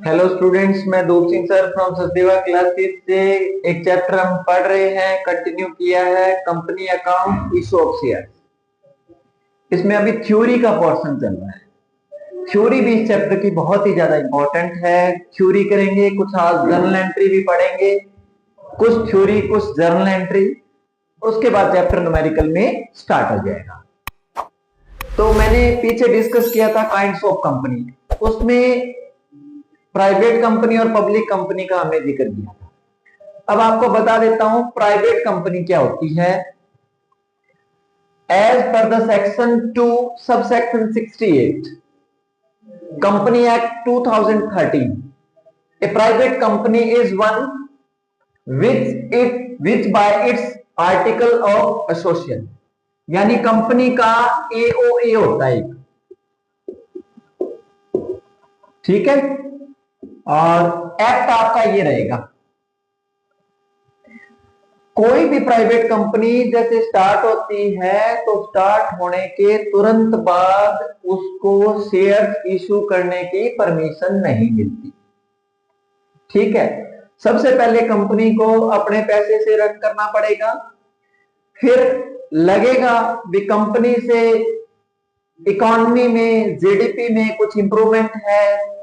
Hello students, मैं Doop Singh sir from Sachdeva classes से एक चैप्टर हम पढ़ रहे हैं, कंटिन्यू किया है company account issue of share. इसमें अभी थ्योरी का पोर्शन चल रहा है। थ्योरी भी इस चैप्टर की बहुत ही ज्यादा इंपॉर्टेंट है। थ्योरी करेंगे, कुछ आज जर्नल एंट्री भी पढ़ेंगे, कुछ थ्योरी कुछ जर्नल एंट्री, उसके बाद चैप्टर न्यूमेरिकल में स्टार्ट हो जाएगा। तो मैंने पीछे डिस्कस किया था काइंड्स ऑफ कंपनी, उसमें प्राइवेट कंपनी और पब्लिक कंपनी का हमने जिक्र किया था। अब आपको बता देता हूं प्राइवेट कंपनी क्या होती है। As per the section 2 sub section 68 company act 2013, A private company is one which bye it's article of association, यानी कंपनी का एओए होता है, ठीक है। और एक्ट आपका ये रहेगा, कोई भी प्राइवेट कंपनी जैसे स्टार्ट होती है तो स्टार्ट होने के तुरंत बाद उसको शेयर्स इशू करने की परमिशन नहीं मिलती, ठीक है। सबसे पहले कंपनी को अपने पैसे से रन करना पड़ेगा, फिर लगेगा भी कंपनी से इकोनॉमी में, जीडीपी में कुछ इंप्रूवमेंट है,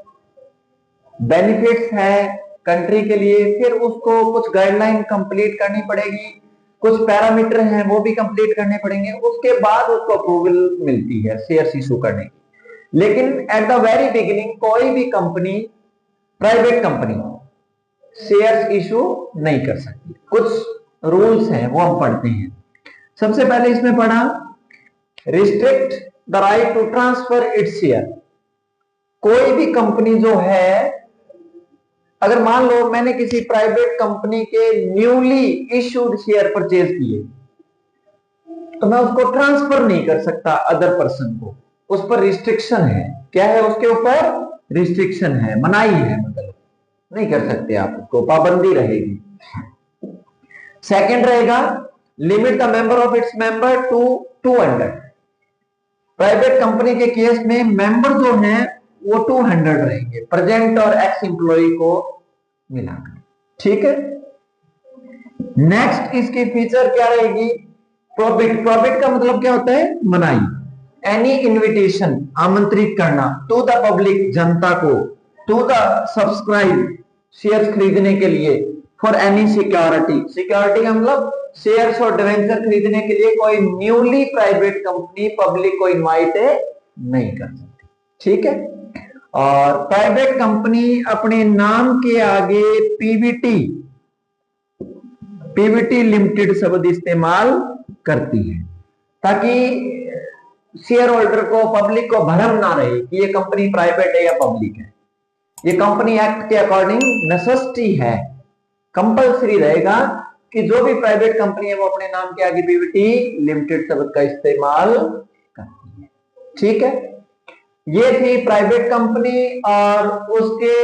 बेनिफिट्स है कंट्री के लिए, फिर उसको कुछ गाइडलाइन कंप्लीट करनी पड़ेगी, कुछ पैरामीटर हैं वो भी कंप्लीट करने पड़ेंगे, उसके बाद उसको अप्रूवल मिलती है शेयर्स इशू करने की। लेकिन एट द वेरी बिगिनिंग कोई भी company, private company shares issue नहीं कर सकती। कुछ रूल्स हैं वो हम पढ़ते हैं। सबसे पहले इसमें पढ़ा restrict the right to transfer its share. कोई भी कंपनी जो है, अगर मान लो मैंने किसी प्राइवेट कंपनी के न्यूली इश्यूड शेयर परचेज किए, तो मैं उसको ट्रांसफर नहीं कर सकता अदर पर्सन को, उस पर रिस्ट्रिक्शन है। क्या है उसके ऊपर? रिस्ट्रिक्शन है, मनाही है, मतलब नहीं कर सकते आप उसको, पाबंदी रहेगी। सेकंड रहेगा limit the member of its member to 200। Private company के केस में मेंबर जो है वो 200 रहेंगे, प्रेजेंट और एक्स एम्प्लॉय को मिलाकर, ठीक है। नेक्स्ट इसकी फीचर क्या रहेगी? प्रॉफिट। प्रॉफिट का मतलब क्या होता है? मनाही। एनी इनविटेशन, आमंत्रित करना, टू द पब्लिक, जनता को, टू द सब्सक्राइब, शेयर खरीदने के लिए, फॉर एनी सिक्योरिटी। सिक्योरिटी का मतलब शेयर्स और डिवेंचर खरीदने के लिए कोई न्यूली प्राइवेट कंपनी पब्लिक को इनवाइट नहीं कर सकती, ठीक है। और प्राइवेट कंपनी अपने नाम के आगे पीवीटी, पीवीटी लिमिटेड शब्द इस्तेमाल करती है, ताकि शेयर होल्डर को, पब्लिक को भ्रम ना रहे कि ये कंपनी प्राइवेट है या पब्लिक है। ये कंपनी एक्ट के अकॉर्डिंग नेसेसिटी है, कंपलसरी रहेगा कि जो भी प्राइवेट कंपनी है वो अपने नाम के आगे पीवीटी लिमिटेड शब्द का इस्तेमाल करती है, ठीक है। ये थी प्राइवेट कंपनी और उसके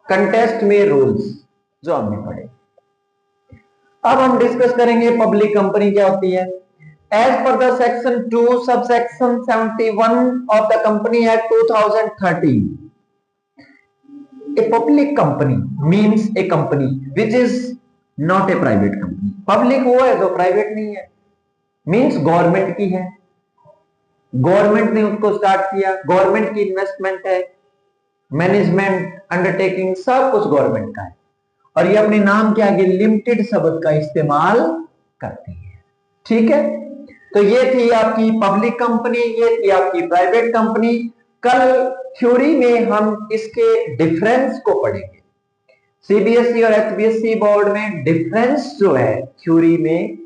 कंटेस्ट में रूल्स जो हमने पढ़े। अब हम डिस्कस करेंगे पब्लिक कंपनी क्या होती है। As per the section 2 sub section 71 of the company act 2013, a public company means A company which is not a private company. Public वो है जो प्राइवेट नहीं है, मीन्स गवर्नमेंट की है, गवर्नमेंट ने उसको स्टार्ट किया, गवर्नमेंट की इन्वेस्टमेंट है, मैनेजमेंट, अंडरटेकिंग सब कुछ गवर्नमेंट का है, और ये अपने नाम के आगे लिमिटेड शब्द का इस्तेमाल करती है, ठीक है। तो ये थी आपकी पब्लिक कंपनी, ये थी आपकी प्राइवेट कंपनी। कल थ्योरी में हम इसके डिफरेंस को पढ़ेंगे। सीबीएसई और एचबीएसई बोर्ड में डिफरेंस जो है थ्योरी में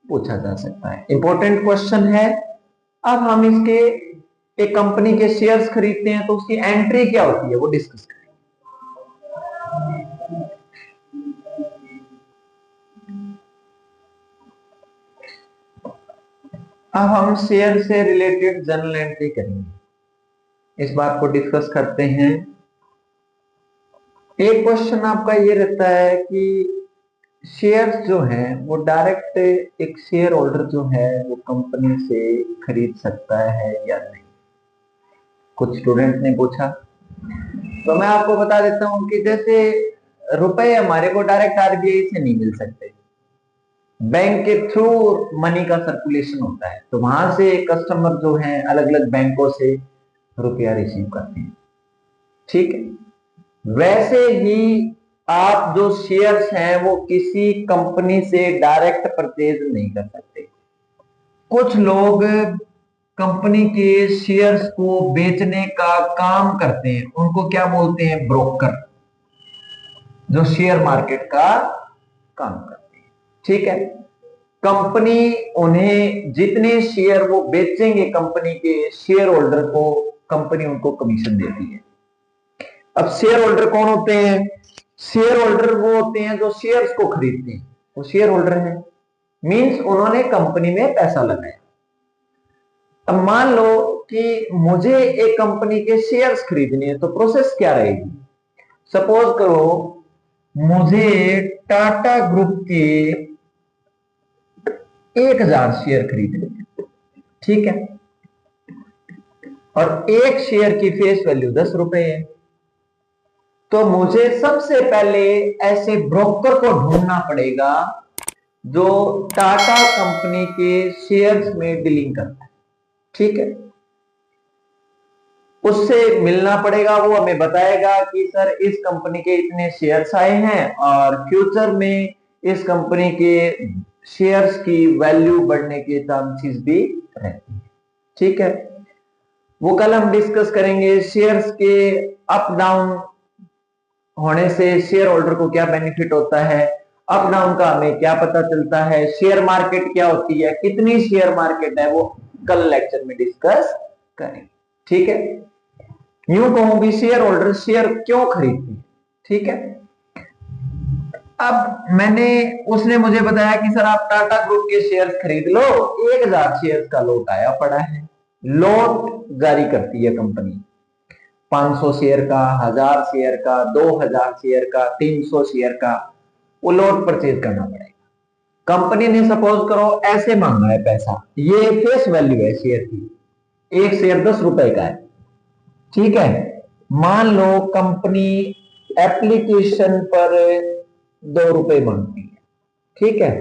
पूछा जा सकता है, इंपॉर्टेंट क्वेश्चन है। अब हम इसके एक कंपनी के शेयर्स खरीदते हैं तो उसकी एंट्री क्या होती है वो डिस्कस करेंगे। अब हम शेयर से रिलेटेड जर्नल एंट्री करेंगे, इस बात को डिस्कस करते हैं। एक क्वेश्चन आपका ये रहता है कि शेयर्स जो हैं वो डायरेक्ट एक शेयर होल्डर जो है वो कंपनी से खरीद सकता है या नहीं। कुछ स्टूडेंट ने पूछा तो मैं आपको बता देता हूं कि जैसे रुपए हमारे को डायरेक्ट आरबीआई से नहीं मिल सकते, बैंक के थ्रू मनी का सर्कुलेशन होता है, तो वहां से कस्टमर जो हैं अलग अलग बैंकों से रुपया रिसीव करते हैं। ठीक है, वैसे ही आप जो शेयर्स हैं वो किसी कंपनी से डायरेक्ट परचेज नहीं कर सकते। कुछ लोग कंपनी के शेयर्स को बेचने का काम करते हैं, उनको क्या बोलते हैं, ब्रोकर, जो शेयर मार्केट का काम करते हैं। ठीक है, कंपनी उन्हें जितने शेयर वो बेचेंगे कंपनी के शेयर होल्डर को, कंपनी उनको कमीशन देती है। अब शेयर होल्डर कौन होते हैं? शेयर होल्डर वो होते हैं जो शेयर्स को खरीदते हैं, वो शेयर होल्डर है, मींस उन्होंने कंपनी में पैसा लगाया। अब मान लो कि मुझे एक कंपनी के शेयर्स खरीदने हैं, तो प्रोसेस क्या रहेगी? सपोज करो मुझे टाटा ग्रुप के 1000 शेयर खरीदने हैं, ठीक है, और एक शेयर की फेस वैल्यू 10 रुपए है। तो मुझे सबसे पहले ऐसे ब्रोकर को ढूंढना पड़ेगा जो टाटा कंपनी के शेयर्स में डीलिंग करता है। ठीक है, उससे मिलना पड़ेगा, वो हमें बताएगा कि सर इस कंपनी के इतने शेयर्स आए हैं और फ्यूचर में इस कंपनी के शेयर्स की वैल्यू बढ़ने के चांसेस भी रहती है। ठीक है, वो कल हम डिस्कस करेंगे शेयर्स के अप डाउन होने से शेयर होल्डर को क्या बेनिफिट होता है, अप डाउन का हमें क्या पता चलता है, शेयर मार्केट क्या होती है, कितनी शेयर मार्केट है, वो कल लेक्चर में डिस्कस करेंगे। ठीक है, यूं कहूं भी शेयर होल्डर शेयर क्यों खरीदते हैं। ठीक है, अब उसने मुझे बताया कि सर आप टाटा ग्रुप के शेयर्स खरीद लो, 1000 शेयर्स का लॉट आया पड़ा है। लॉट जारी करती है कंपनी, 500 शेयर का, 1000 शेयर का, 2000 शेयर का, 300 शेयर का, वो लॉट परचेज करना पड़ेगा। कंपनी ने सपोज करो ऐसे मांगा है पैसा, ये फेस वैल्यू है शेयर की, एक शेयर 10 रुपए का है। ठीक है, मान लो कंपनी एप्लीकेशन पर 2 रुपए मांगती है। ठीक है,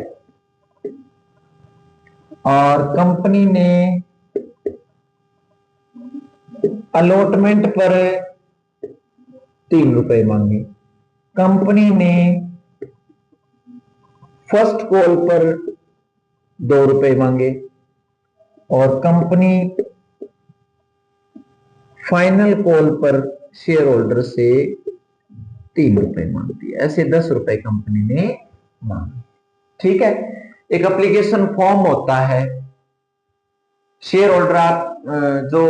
और कंपनी ने अलॉटमेंट पर 3 रुपए मांगे। कंपनी ने फर्स्ट कॉल पर 2 रुपए मांगे और कंपनी फाइनल कॉल पर शेयर होल्डर से 3 रुपए मांगती है। ऐसे 10 रुपए कंपनी ने मांगे। ठीक है, एक एप्लीकेशन फॉर्म होता है, शेयर होल्डर आप जो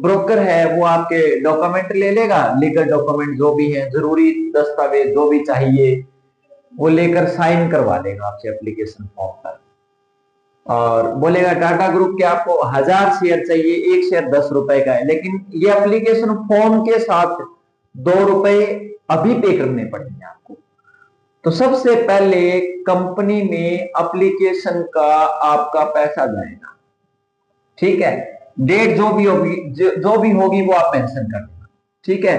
ब्रोकर है वो आपके डॉक्यूमेंट ले लेगा, लीगल डॉक्यूमेंट जो भी है, जरूरी दस्तावेज जो भी चाहिए वो लेकर साइन करवा देगा आपसे एप्लीकेशन फॉर्म पर, और बोलेगा टाटा ग्रुप के आपको 1000 शेयर चाहिए, एक शेयर 10 रुपए का है, लेकिन ये एप्लीकेशन फॉर्म के साथ 2 रुपए अभी पे करने पड़ेंगे आपको। तो सबसे पहले कंपनी में एप्लीकेशन का आपका पैसा जाएगा। ठीक है, डेट जो भी होगी जो भी होगी वो आप मेंशन कर देना। ठीक है,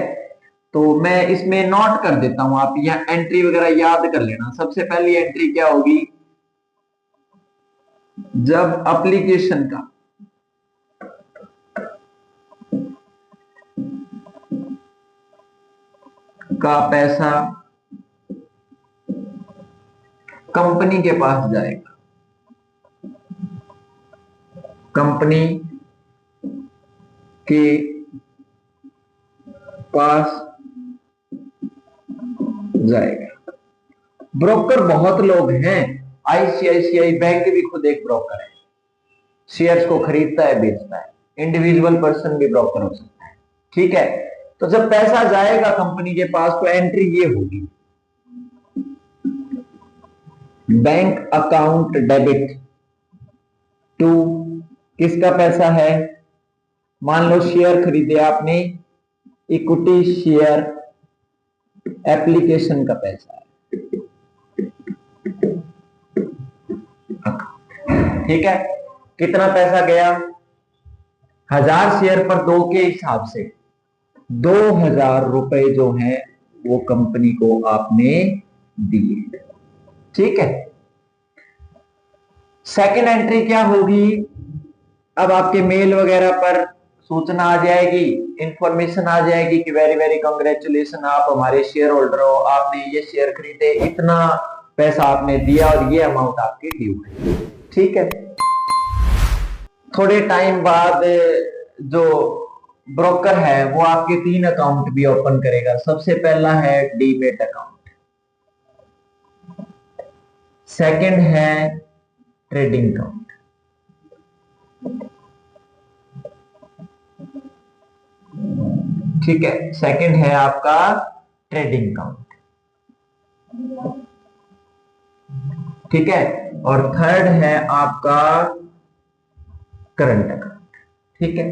तो मैं इसमें नोट कर देता हूं, आप यहां एंट्री वगैरह याद कर लेना। सबसे पहली एंट्री क्या होगी, जब एप्लीकेशन का पैसा कंपनी के पास जाएगा, कंपनी के पास जाएगा। ब्रोकर बहुत लोग हैं, आईसीआईसीआई बैंक भी खुद एक ब्रोकर है, शेयर्स को खरीदता है बेचता है, इंडिविजुअल पर्सन भी ब्रोकर हो सकता है। ठीक है, तो जब पैसा जाएगा कंपनी के पास तो एंट्री ये होगी, बैंक अकाउंट डेबिट टू, किसका पैसा है, मान लो शेयर खरीदे आपने, इक्विटी शेयर एप्लीकेशन का पैसा है। ठीक है, कितना पैसा गया, 1000 शेयर पर 2 के हिसाब से ₹2000 जो हैं वो कंपनी को आपने दिए। ठीक है, सेकंड एंट्री क्या होगी? अब आपके मेल वगैरह पर सूचना आ जाएगी, इंफॉर्मेशन आ जाएगी कि वेरी वेरी कांग्रेचुलेशन, आप हमारे शेयर होल्डर हो, आपने ये शेयर खरीदे, इतना पैसा आपने दिया और ये अमाउंट आपकी ड्यू है। ठीक है, थोड़े टाइम बाद जो ब्रोकर है वो आपके 3 अकाउंट भी ओपन करेगा। सबसे पहला है डीमेट अकाउंट, सेकंड है ट्रेडिंग अकाउंट, ठीक है, सेकंड है आपका ट्रेडिंग अकाउंट, ठीक है, और थर्ड है आपका करंट अकाउंट। ठीक है,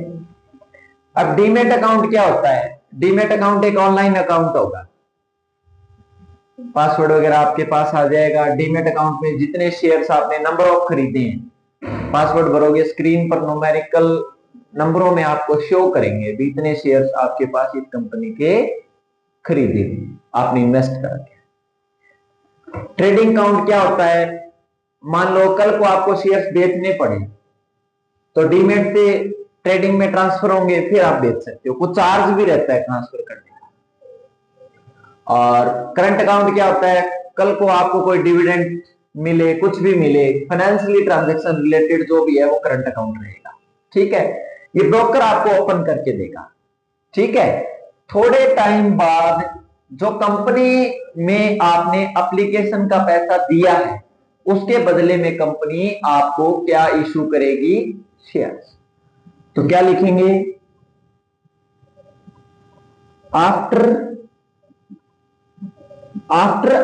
अब डीमेट अकाउंट क्या होता है? डीमेट अकाउंट एक ऑनलाइन अकाउंट होगा, पासवर्ड वगैरह आपके पास आ जाएगा। डीमेट अकाउंट में जितने शेयर्स आपने नंबर ऑफ खरीदे हैं, पासवर्ड भरोगे, स्क्रीन पर न्यूमेरिकल नंबरों में आपको शो करेंगे भी इतने शेयर्स आपके पास इस कंपनी के खरीदे आपने इन्वेस्ट करके। ट्रेडिंग अकाउंट क्या होता है? मान लो कल को आपको शेयर्स बेचने पड़े तो डीमेट से ट्रेडिंग में ट्रांसफर होंगे, फिर आप बेच सकते हो, कुछ चार्ज भी रहता है ट्रांसफर करने का। और करंट अकाउंट क्या होता है? कल को आपको कोई डिविडेंड मिले, कुछ भी मिले, फाइनेंशियली ट्रांजैक्शन रिलेटेड जो भी है वो करंट अकाउंट रहेगा। ठीक है, ये ब्रोकर आपको ओपन करके देगा। ठीक है, थोड़े टाइम बाद जो कंपनी में आपने एप्लीकेशन का पैसा दिया है उसके बदले में कंपनी आपको क्या इशू करेगी? शेयर्स। तो क्या लिखेंगे? After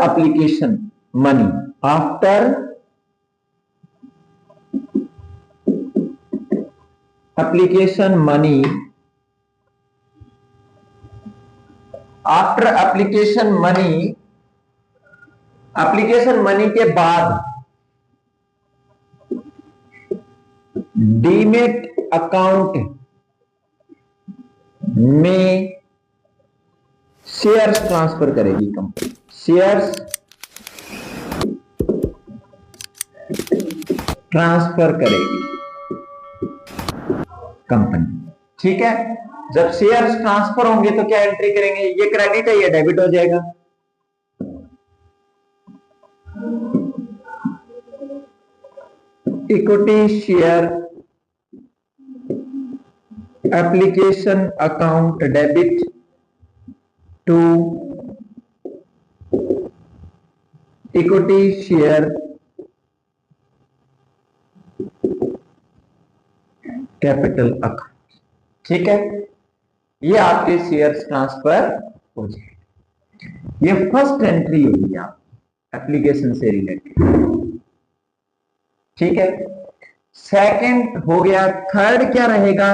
application money, after application money, after application money, application money के बाद डीमेट अकाउंट में शेयर्स ट्रांसफर करेगी कंपनी, शेयर्स ट्रांसफर करेगी कंपनी। ठीक है, जब शेयर्स ट्रांसफर होंगे तो क्या एंट्री करेंगे? ये क्रेडिट है, ये डेबिट हो जाएगा। Equity share application account debit to equity share capital account. ठीक है, ये आपके शेयर्स ट्रांसफर हो जाएंगे। ये फर्स्ट एंट्री होगी आप एप्लीकेशन से रिलेटेड। ठीक है, सेकंड हो गया। थर्ड क्या रहेगा?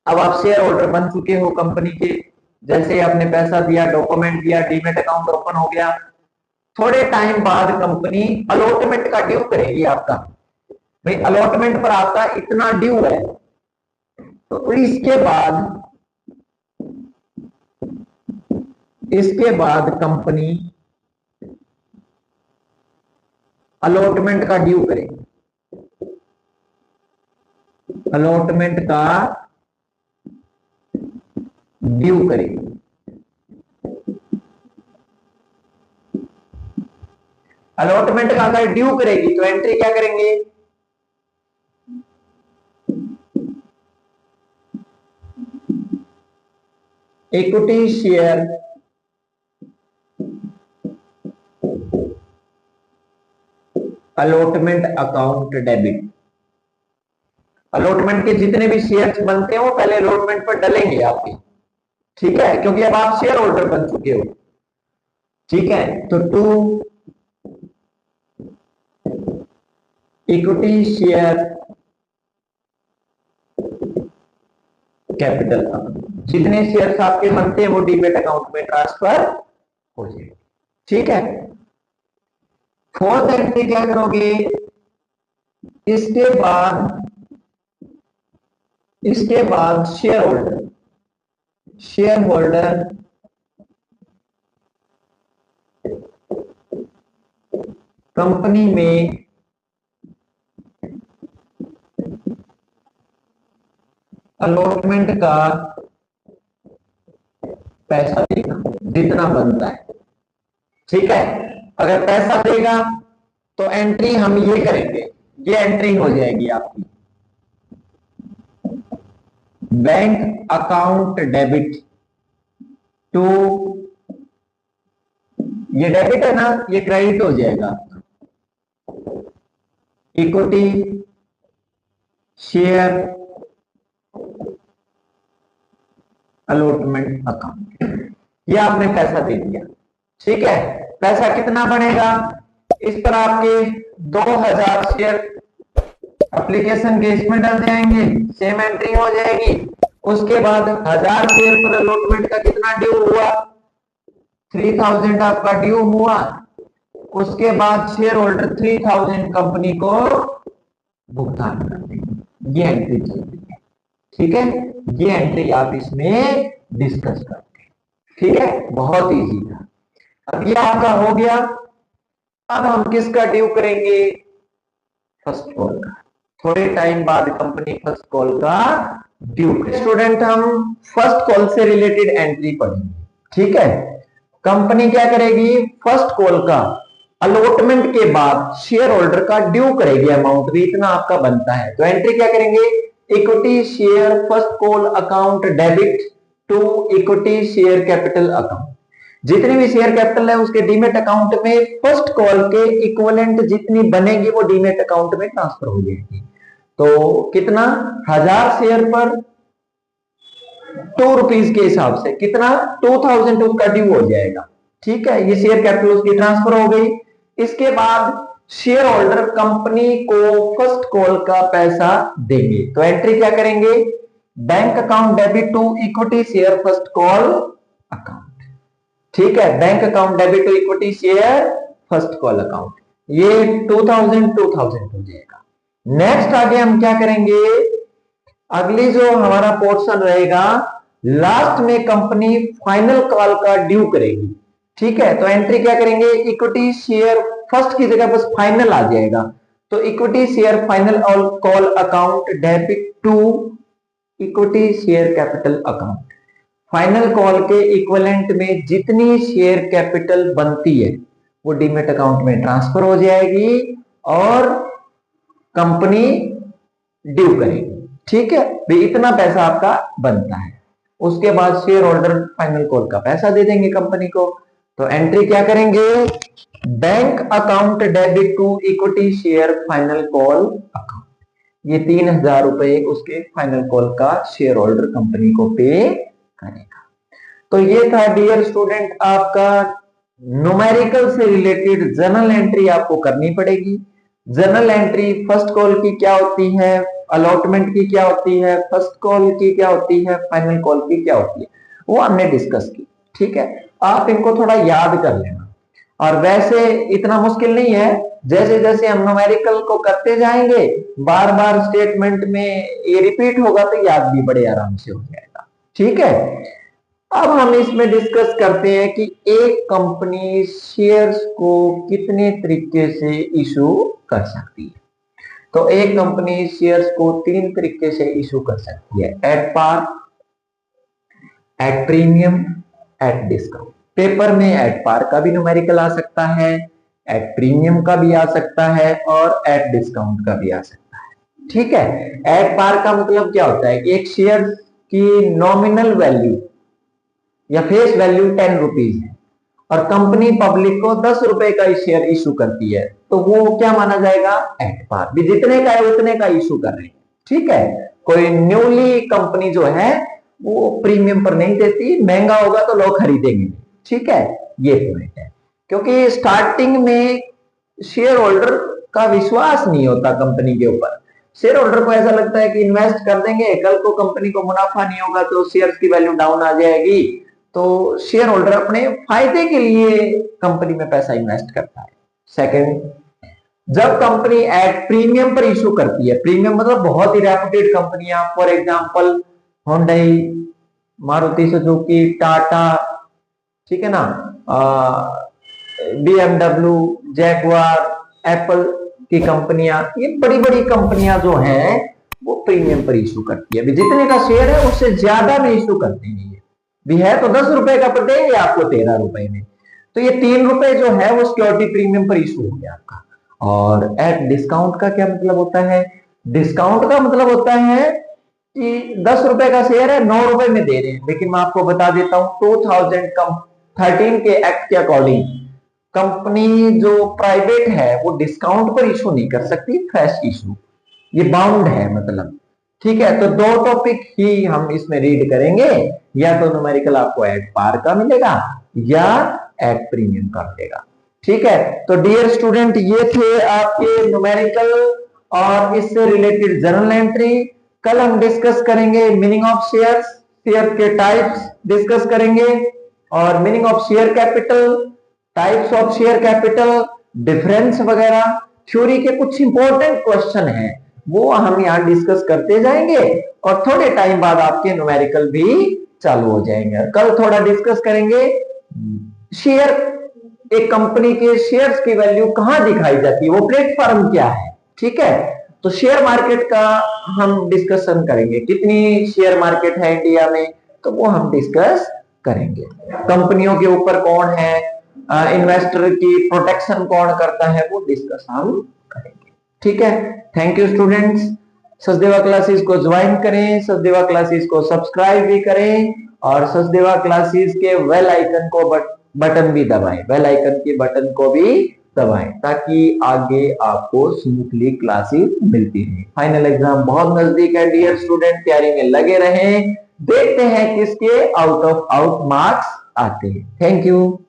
अब आप शेयर होल्डर बन चुके हो कंपनी के, जैसे आपने पैसा दिया, डॉक्यूमेंट दिया, डीमेट अकाउंट ओपन हो गया। थोड़े टाइम बाद कंपनी अलॉटमेंट का ड्यू करेगी आपका, भाई अलॉटमेंट पर आपका इतना ड्यू है। तो इसके बाद कंपनी अलॉटमेंट का ड्यू करेगी, अलॉटमेंट का ड्यू करेगी। अलॉटमेंट का अगर ड्यू करेगी तो एंट्री क्या करेंगे? Equity share allotment account debit. Allotment के जितने भी शेयर्स बनते हैं वो पहले अलॉटमेंट पर डलेंगे आपके। ठीक है, क्योंकि अब आप शेयर होल्डर बन चुके हो। ठीक है, तो to equity share capital account, जितने शेयर्स आपके बनते हैं वो डीमेट अकाउंट में ट्रांसफर हो जाएंगे। ठीक है, फोर्थ एंट्री क्या करोगे? इसके बाद share holder, share holder company में अलॉटमेंट का पैसा देगा जितना बनता है। ठीक है, अगर पैसा देगा तो एंट्री हम ये करेंगे, ये एंट्री हो जाएगी आपकी बैंक अकाउंट डेबिट टू, ये डेबिट है ना, ये क्रेडिट हो जाएगा इक्विटी शेयर अलॉटमेंट अकाउंट। ये आपने पैसा दे दिया। ठीक है, पैसा कितना बनेगा, इस पर आपके 2000 शेयर एप्लीकेशन के इसमें डल जाएंगे, सेम एंट्री हो जाएगी। उसके बाद 1000 शेयर पर अलॉटमेंट का कितना ड्यू हुआ, 3000 आपका ड्यू हुआ। उसके बाद शेयर होल्डर 3000 कंपनी को भुगतान कर देंगे। ये एंट्री चलती है। ठीक है, ये एंट्री आप इसमें डिस्कस करते हैं। ठीक है, बहुत इजी था। अब ये आपका हो गया। अब हम किसका ड्यू करेंगे, फर्स्ट कॉल का। थोड़े टाइम बाद कंपनी फर्स्ट कॉल का ड्यू। स्टूडेंट हम फर्स्ट कॉल से रिलेटेड एंट्री पढ़ेंगे। ठीक है, कंपनी क्या करेगी, फर्स्ट कॉल का अलॉटमेंट के बाद शेयर होल्डर का ड्यू करेगी, अमाउंट भी इतना आपका बनता है। तो एंट्री क्या करेंगे, equity share first call account debit to equity share capital account. जितनी भी शेयर कैपिटल है उसके डीमेट अकाउंट में फर्स्ट कॉल के इक्विवेलेंट जितनी बनेगी वो डीमेट अकाउंट में ट्रांसफर हो जाएगी। तो कितना, 1000 शेयर पर 2 रुपीज के हिसाब से कितना, 2000 उसका ड्यू हो जाएगा। ठीक है, ये शेयर कैपिटल उसकी ट्रांसफर हो गई। इसके बाद शेयर होल्डर कंपनी को फर्स्ट कॉल का पैसा देंगे। तो एंट्री क्या करेंगे, bank account debit to equity share first call account. ठीक है, bank account debit to equity share first call account, ये 2000 हो जाएगा। नेक्स्ट आगे हम क्या करेंगे, अगली जो हमारा पोर्शन रहेगा, लास्ट में कंपनी फाइनल कॉल का ड्यू करेगी। ठीक है, तो एंट्री क्या करेंगे, इक्विटी शेयर फर्स्ट की जगह बस फाइनल आ जाएगा। तो equity share final call account debit to equity share capital account. Final call के इक्विवेलेंट में जितनी शेयर कैपिटल बनती है वो डीमेट अकाउंट में ट्रांसफर हो जाएगी और कंपनी ड्यू करेगी। ठीक है, भी इतना पैसा आपका बनता है। उसके बाद शेयर होल्डर फाइनल कॉल का पैसा दे देंगे कंपनी को। तो एंट्री क्या करेंगे, bank account debit to equity share final call account. ये 3000 रुपए उसके फाइनल कॉल का शेयर होल्डर कंपनी को पे करेगा। तो ये था डियर स्टूडेंट आपका न्यूमेरिकल से रिलेटेड जर्नल एंट्री आपको करनी पड़ेगी। जर्नल एंट्री फर्स्ट कॉल की क्या होती है, अलॉटमेंट की क्या होती है, फर्स्ट कॉल की क्या होती है, फाइनल कॉल की क्या होती है, वो हमने डिस्कस की। ठीक है, आप इनको थोड़ा याद कर लेना। और वैसे इतना मुश्किल नहीं है, जैसे जैसे हम न्यूमेरिकल को करते जाएंगे बार बार स्टेटमेंट में ये रिपीट होगा तो याद भी बड़े आराम से हो जाएगा। ठीक है, अब हम इसमें डिस्कस करते हैं कि एक कंपनी शेयर्स को कितने तरीके से इशू कर सकती है। तो एक कंपनी शेयर्स को 3 तरीके से इशू कर सकती है, at par, at premium, at discount. Paper में एट पार का भी न्यूमेरिकल आ सकता है, एट प्रीमियम का भी आ सकता है और एट डिस्काउंट का भी आ सकता है। ठीक है, एट पार का मतलब क्या होता है, एक शेयर की नॉमिनल वैल्यू या फेस वैल्यू 10 रुपीज है और कंपनी पब्लिक को 10 रुपए का शेयर इशू करती है, तो वो क्या माना जाएगा, एट पार। भी जितने का है उतने का इशू कर रहे हैं। ठीक है, कोई न्यूली कंपनी जो है वो प्रीमियम पर नहीं देती, महंगा होगा तो लोग खरीदेंगे। ठीक है, ये पॉइंट है, क्योंकि स्टार्टिंग में शेयर होल्डर का विश्वास नहीं होता कंपनी के ऊपर। शेयर होल्डर को ऐसा लगता है कि इन्वेस्ट कर देंगे, कल को कंपनी को मुनाफा नहीं होगा तो शेयर की वैल्यू डाउन आ जाएगी, तो शेयर होल्डर अपने फायदे के लिए कंपनी में पैसा इन्वेस्ट करता है। सेकंड, जब कंपनी एट प्रीमियम पर इशू करती है, प्रीमियम मतलब बहुत ही रेपुटेड कंपनियां, for example Hyundai, Maruti Suzuki, Tata, ठीक है ना, BMW, जैगवार, एप्पल की कंपनियां, ये बड़ी बड़ी कंपनियां जो हैं वो प्रीमियम पर इशू करती है। अभी जितने का शेयर है उससे ज्यादा में इशू करते हैं। ये भी है तो 10 रुपए का पर देंगे आपको 13 रुपए में, तो ये 3 रुपए जो है वो सिक्योरिटी प्रीमियम पर इशू हो गया आपका। और एट डिस्काउंट का क्या मतलब होता है? डिस्काउंट का मतलब होता है कि 10 रुपए का शेयर है, 9 रुपए में दे रहे हैं। लेकिन मैं आपको बता देता हूं 2013 के एक्ट के अकॉर्डिंग कंपनी जो प्राइवेट है वो डिस्काउंट पर इशू नहीं कर सकती, फ्रेश इशू, ये बाउंड है मतलब। ठीक है, तो 2 टॉपिक ही हम इसमें रीड करेंगे, या तो न्यूमेरिकल आपको एट पार का मिलेगा या एट प्रीमियम का मिलेगा। ठीक है, तो डियर स्टूडेंट ये थे आपके न्यूमेरिकल और इससे रिलेटेड जर्नल एंट्री। कल हम डिस्कस करेंगे मीनिंग ऑफ शेयर्स, शेयर के टाइप्स डिस्कस करेंगे, और meaning of share capital, types of share capital, difference वगैरह, थ्योरी के कुछ इंपॉर्टेंट क्वेश्चन हैं वो हम यहां डिस्कस करते जाएंगे, और थोड़े टाइम बाद आपके न्यूमेरिकल भी चालू हो जाएंगे। कल थोड़ा डिस्कस करेंगे शेयर, एक कंपनी के शेयर्स की वैल्यू कहां दिखाई जाती है, वो प्लेटफॉर्म क्या है। ठीक है, तो शेयर मार्केट का हम डिस्कशन करेंगे, कितनी शेयर मार्केट है इंडिया में, तो वो हम डिस्कस करेंगे। कंपनियों के ऊपर कौन है, इन्वेस्टर की प्रोटेक्शन कौन करता है, वो डिस्कस हम करेंगे। ठीक है, thank you students. Sachdeva classes को ज्वाइन करें, सचदेवा क्लासेस को सब्सक्राइब भी करें, और सचदेवा क्लासेस के बेल आइकन को बटन भी दबाएं, बेल आइकन के बटन को भी दबाएं, ताकि आगे आपको स्मूथली क्लासेस मिलती रहे। फाइनल एग्जाम बहुत नजदीक है डियर स्टूडेंट, तैयारी में लगे रहें, देखते हैं किसके आउट ऑफ आउट मार्क्स आते हैं। Thank you.